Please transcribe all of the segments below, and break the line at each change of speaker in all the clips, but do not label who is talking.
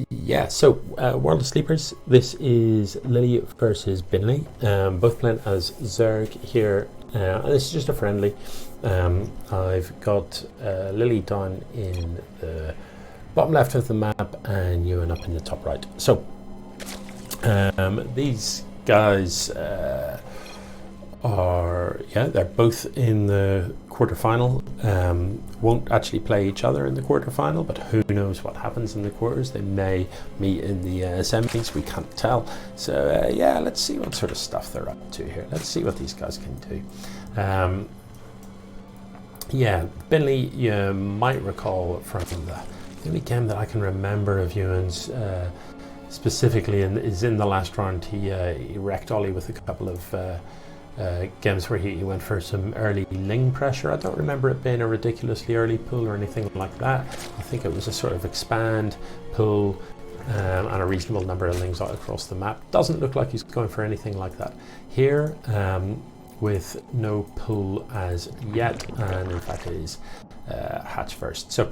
Yeah, so World of Sleepers, this is Lily versus Binley, both playing as Zerg here, and this is just a friendly. I've got Lily down in the bottom left of the map and Ewan up in the top right. So these guys they're both in the quarterfinal. Won't actually play each other in the quarterfinal, but who knows what happens in the quarters. They may meet in the semis, we can't tell. So yeah, let's see what sort of stuff they're up to here. Let's see what these guys can do. Yeah, Binley, you might recall from the only game that I can remember of Ewan's specifically is in the last round. He wrecked Ollie with a couple of games where he went for some early Ling pressure. I don't remember it being a ridiculously early pull or anything like that. I think it was a sort of expand pull and a reasonable number of Lings out across the map. Doesn't look like he's going for anything like that here, with no pull as yet, and in fact it is hatch first. So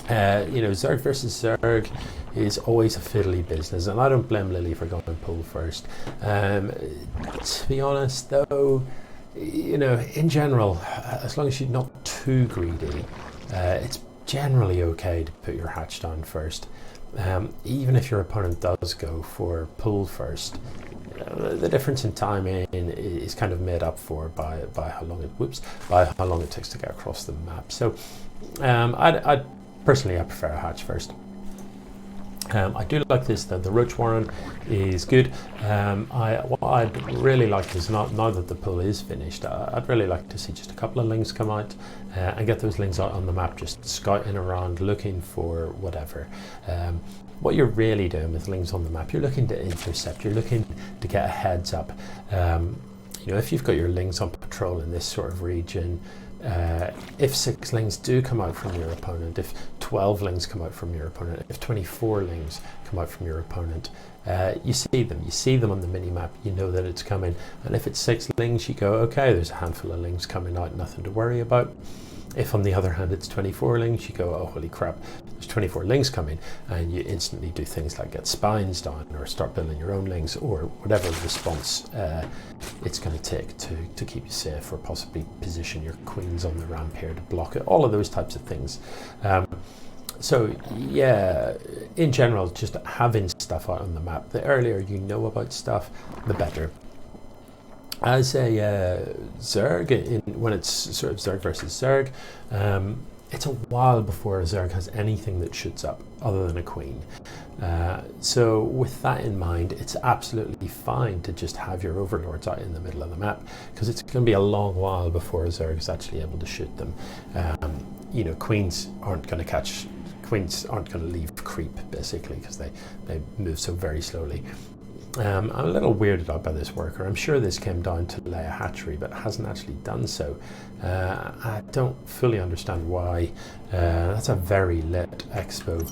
Zerg versus Zerg is always a fiddly business, and I don't blame Lily for going pull first. To be honest though, in general, as long as you're not too greedy, it's generally okay to put your hatch down first. Even if your opponent does go for pull first, the difference in timing is kind of made up for by how long it takes to get across the map. So personally, I prefer a hatch first. I do like this though. The Roach Warren is good. What I'd really like is now that the pull is finished, I'd really like to see just a couple of Lings come out and get those Lings out on the map, just scouting around, looking for whatever. What you're really doing with Lings on the map, you're looking to intercept, you're looking to get a heads up. If you've got your Lings on patrol in this sort of region, if 6 Lings do come out from your opponent, if 12 Lings come out from your opponent, if 24 Lings come out from your opponent, you see them on the mini-map, you know that it's coming. And if it's 6 Lings, you go, okay, there's a handful of Lings coming out, nothing to worry about. If on the other hand it's 24 Lings, you go, oh holy crap, there's 24 Lings coming, and you instantly do things like get spines down or start building your own Lings, or whatever response it's going to take to keep you safe, or possibly position your queens on the ramp here to block it, all of those types of things. So yeah, in general, just having stuff out on the map, the earlier you know about stuff, the better. As a Zerg, when it's sort of Zerg versus Zerg, it's a while before a Zerg has anything that shoots up other than a queen. So with that in mind, it's absolutely fine to just have your overlords out in the middle of the map, because it's going to be a long while before a Zerg is actually able to shoot them. Queens aren't going to leave creep, basically, because they move so very slowly. I'm a little weirded out by this worker. I'm sure this came down to lay a hatchery, but hasn't actually done so. I don't fully understand why. That's a very lit expo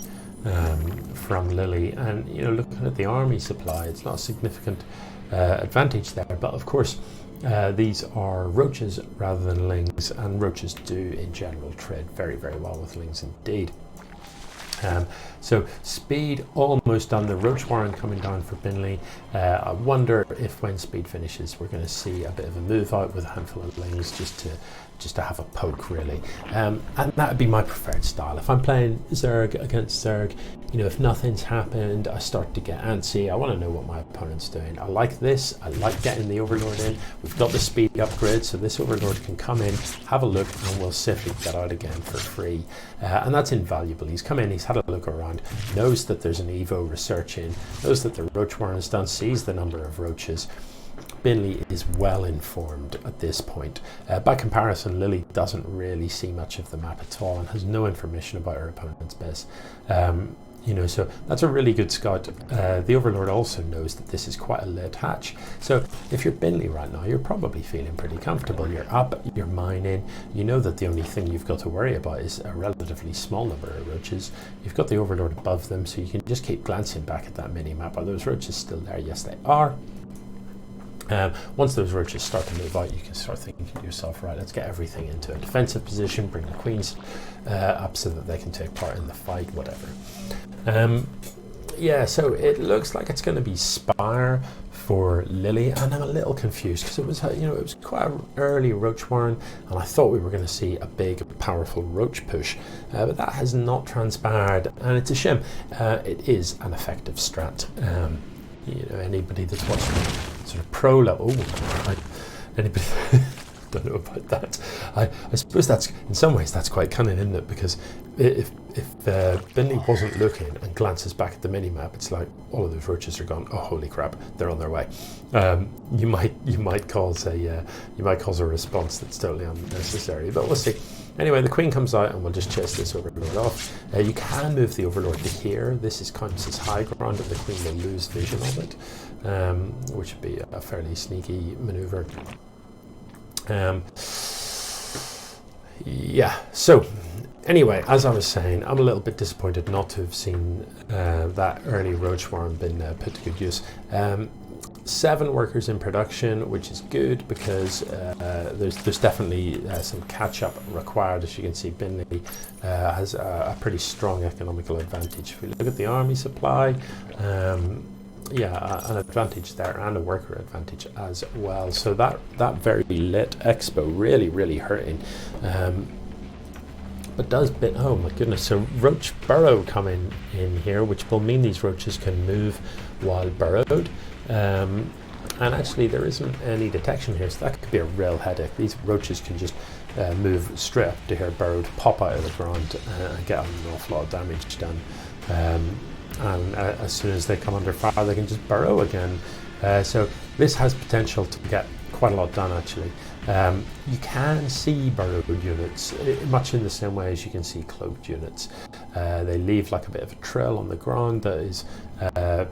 from Lily, and looking at the army supply, it's not a significant advantage there, but of course these are roaches rather than Lings, and roaches do in general trade very, very well with Lings indeed. So speed almost done. The Roach Warren coming down for Binley. I wonder if when speed finishes we're going to see a bit of a move out with a handful of Lings just to have a poke, really. And that would be my preferred style. If I'm playing Zerg against Zerg, if nothing's happened, I start to get antsy. I want to know what my opponent's doing. I like this. I like getting the Overlord in. We've got the speed upgrade, so this Overlord can come in, have a look, and we'll safely get out again for free. And that's invaluable. He's come in, he's had a look around, knows that there's an Evo research in, knows that the Roach Warren is done, sees the number of roaches. Binley is well informed at this point. By comparison, Lily doesn't really see much of the map at all and has no information about her opponent's base. So that's a really good scout. The Overlord also knows that this is quite a late hatch. So if you're Binley right now, you're probably feeling pretty comfortable. You're up, you're mining. You know that the only thing you've got to worry about is a relatively small number of roaches. You've got the Overlord above them, so you can just keep glancing back at that mini-map. Are those roaches still there? Yes, they are. Once those roaches start to move out, you can start thinking to yourself, right, let's get everything into a defensive position, bring the queens up so that they can take part in the fight, whatever. Yeah, so it looks like it's going to be Spire for Lily, and I'm a little confused because it was, it was quite an early roach warren, and I thought we were going to see a big, powerful roach push, but that has not transpired, and it's a shame. It is an effective strat. Anybody that's watching sort of pro level, anybody. Don't know about that. I suppose that's, in some ways, that's quite cunning, isn't it? Because if Binley wasn't looking and glances back at the mini map, it's like all of those roaches are gone. Oh, holy crap! They're on their way. You might cause a response that's totally unnecessary, but we'll see. Anyway, the queen comes out, and we'll just chase this overlord off. You can move the overlord to here. This counts as high ground, and the queen will lose vision of it, which would be a fairly sneaky maneuver. Yeah, so anyway, as I was saying, I'm a little bit disappointed not to have seen that early roach warren been put to good use. 7 workers in production, which is good because there's definitely some catch-up required. As you can see, Binley has a pretty strong economical advantage. If we look at the army supply, an advantage there, and a worker advantage as well. So that very lit expo really hurting. But does oh my goodness, so roach burrow coming in here, which will mean these roaches can move while burrowed. And actually there isn't any detection here, so that could be a real headache. These roaches can just move straight up to here, burrowed, pop out of the ground, and get an awful lot of damage done. And as soon as they come under fire, they can just burrow again. So this has potential to get quite a lot done, actually. You can see burrowed units much in the same way as you can see cloaked units. They leave like a bit of a trail on the ground that is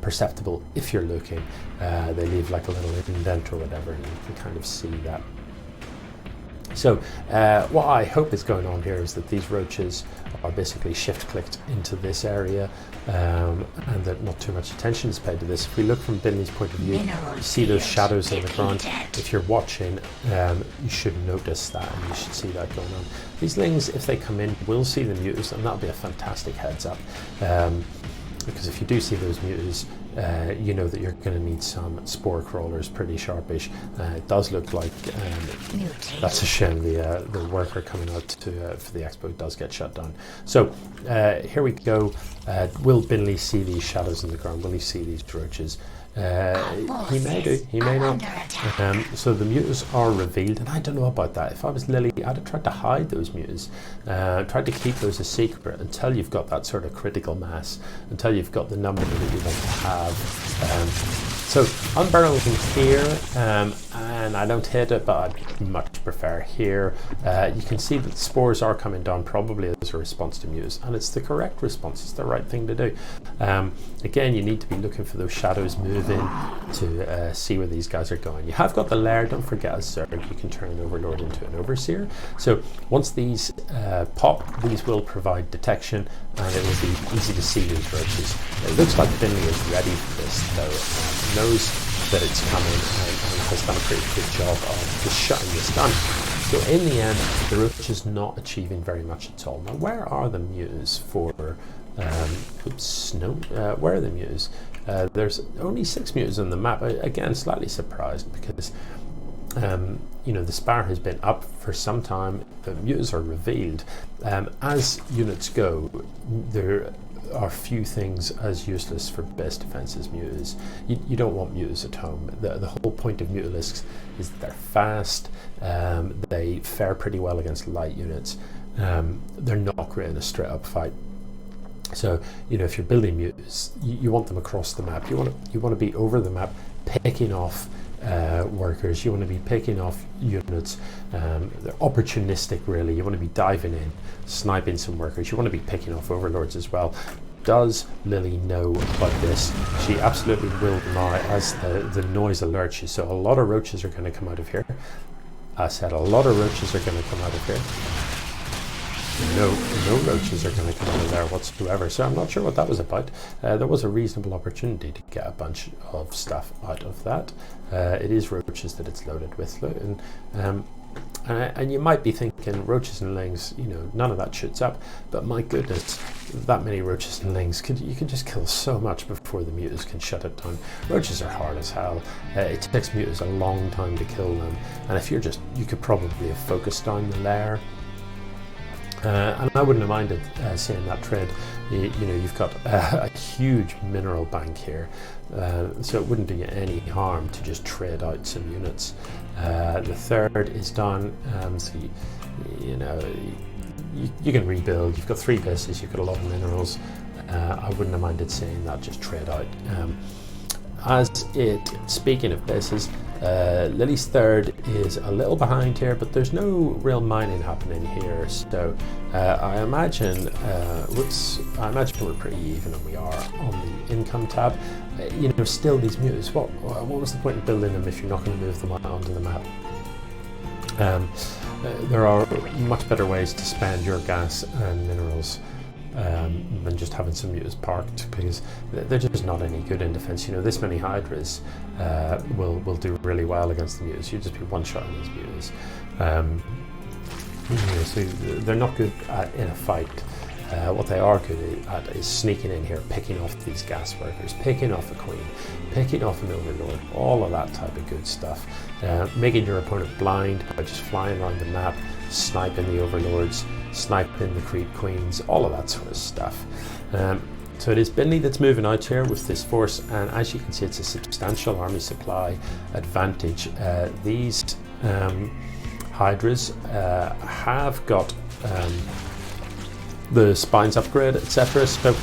perceptible if you're looking. They leave like a little indent or whatever, and you can kind of see that. So what I hope is going on here is that these roaches are basically shift-clicked into this area, and that not too much attention is paid to this. If we look from Binley's point of view, you see those shadows on the ground. If you're watching, you should notice that, and you should see that going on. These lings, if they come in, will see the mutas, and that'll be a fantastic heads up. Because if you do see those mutas, you know that you're going to need some spore crawlers pretty sharpish. It does look like that's a shame. The worker coming out for the expo does get shut down. So here we go. Will Binley see these shadows in the ground? Will he see these roaches? He may do, he may not. So the mutas are revealed, and I don't know about that. If I was Lily, I'd have tried to hide those mutas, tried to keep those a secret until you've got that sort of critical mass, until you've got the number that you want to have. So I'm burrowing here, and I don't hit it, but I'd much prefer here. You can see that the spores are coming down, probably as a response to mutas, and it's the correct response. It's the right thing to do. Again, you need to be looking for those shadows moving to see where these guys are going. You have got the lair. Don't forget, as Zerg, you can turn an overlord into an overseer. So once these pop, these will provide detection, and it will be easy to see these roaches. It looks like Binley is ready for this, though. Knows that it's coming, and has done a pretty good job of just shutting this down. So in the end, the roach is not achieving very much at all. Now, where are the mutas for? Where are the mutas? There's only 6 mutas on the map. Again, slightly surprised because the spire has been up for some time. The mutas are revealed. As units go, there are few things as useless for best defense as mutas. You don't want mutas at home. The whole point of mutalisks is that they're fast, they fare pretty well against light units, they're not great in a straight up fight. So if you're building mutas, you want them across the map. You want to be over the map, picking off workers. You want to be picking off units. They're opportunistic, really. You want to be diving in, sniping some workers. You want to be picking off overlords as well. Does Lily know about this? She absolutely will now, as the noise alerts you. So a lot of roaches are going to come out of here. I said a lot of roaches are going to come out of here. No roaches are going to come out of there whatsoever. So I'm not sure what that was about. There was a reasonable opportunity to get a bunch of stuff out of that. It is roaches that it's loaded with, and And you might be thinking roaches and lings, you know, none of that shoots up, but my goodness, that many roaches and lings, you can just kill so much before the mutas can shut it down. Roaches are hard as hell. It takes mutas a long time to kill them, and if you could probably have focused down the lair. And I wouldn't have minded seeing that trade. You know, you've got a huge mineral bank here, so it wouldn't do you any harm to just trade out some units. The third is done, so you know, you can rebuild. You've got 3 bases, you've got a lot of minerals. I wouldn't have minded seeing that just trade out. Speaking of bases, Lily's third is a little behind here, but there's no real mining happening here, so I imagine we're pretty even, and we are on the income tab. You know, still these mutas, what was the point of building them if you're not going to move them onto the map? There are much better ways to spend your gas and minerals than just having some mutas parked, because they're just not any good in defense. You know, this many hydras will do really well against the mutas. You'll just be one-shotting these mutas. You know, so they're not good in a fight. What they are good at is sneaking in here, picking off these gas workers, picking off a queen, picking off an overlord, all of that type of good stuff. Making your opponent blind by just flying around the map, sniping the overlords, sniping the creep queens, all of that sort of stuff. So it is Binley that's moving out here with this force, and as you can see, it's a substantial army supply advantage. These hydras have got the spines upgrade, etc. So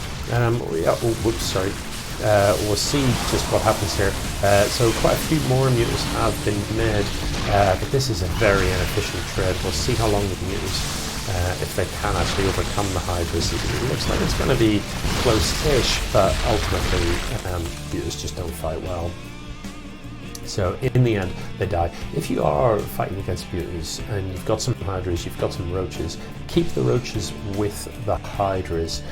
we'll see just what happens here. So quite a few more mutas have been made, but this is a very inefficient trade. We'll see how long the mutas, if they can actually overcome the hydras. It looks like it's going to be close-ish, but ultimately mutas just don't fight well. So in the end, they die. If you are fighting against mutas and you've got some hydras, you've got some roaches, keep the roaches with the hydras.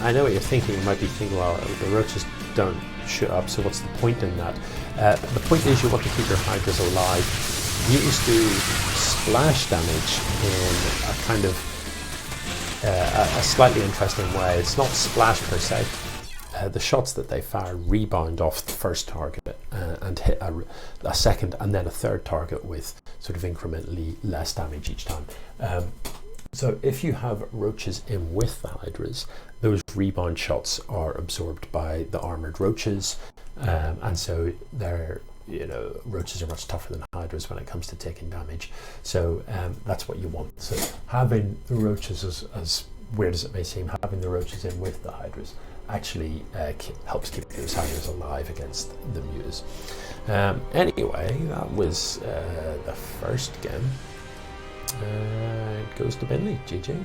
I know what you're thinking. You might be thinking, well, the roaches don't shoot up, so what's the point in that? The point is you want to keep your hydras alive. Mutas do splash damage in a kind of a slightly interesting way. It's not splash per se. The shots that they fire rebound off the first target and hit a second and then a third target with sort of incrementally less damage each time. So if you have roaches in with the hydras, those rebound shots are absorbed by the armored roaches, and so they're, you know, roaches are much tougher than hydras when it comes to taking damage. So that's what you want. So having the roaches, as weird as it may seem, having the roaches in with the hydras actually helps keep those hydras alive against the mutas. Anyway, that was the first game. It goes to Binley. GG.